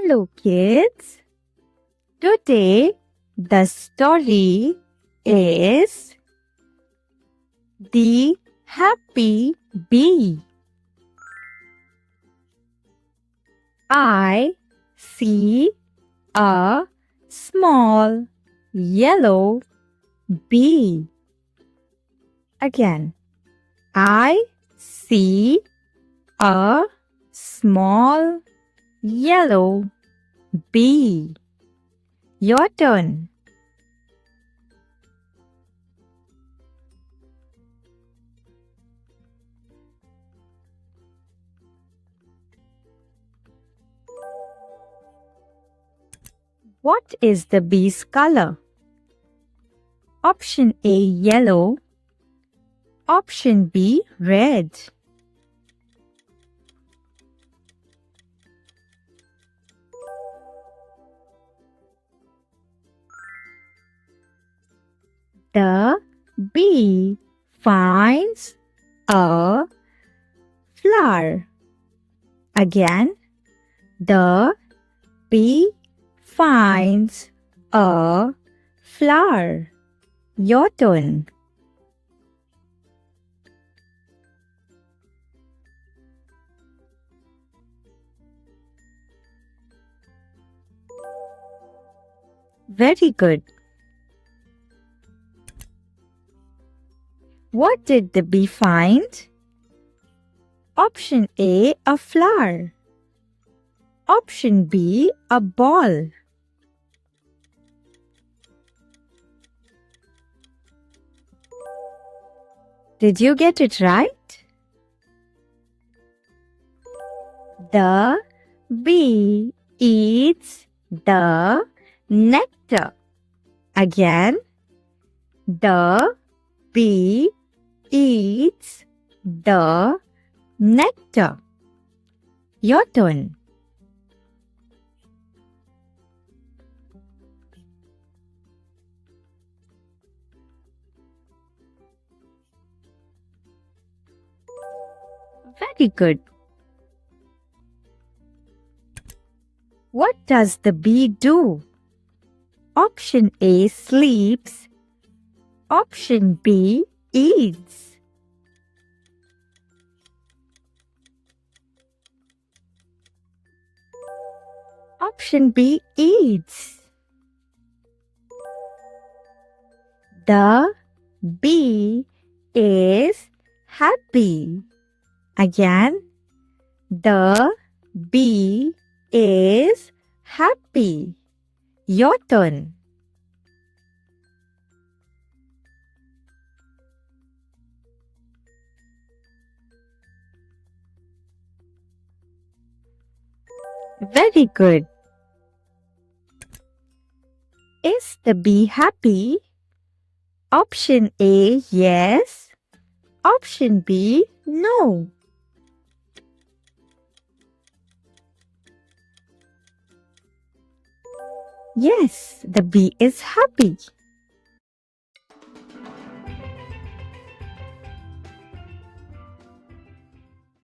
Hello kids! Today the story is The Happy Bee. I see a small yellow bee. Again, I see a small yellow bee. Your turn. What is the bee's color? Option A, yellow. Option B, red. The bee finds a flower. Again, the bee finds a flower. Your turn. Very good. What did the bee find? Option A, a flower. Option B, a ball. Did you get it right? The bee eats the nectar. Again, the bee eats the nectar. Your turn. Very good. What does the bee do? Option A, sleeps. Option B, eats. Option B, eats. The bee is happy. Again, the bee is happy. Your turn. Very good. Is the bee happy? Option A, yes. Option B, no. Yes, the bee is happy.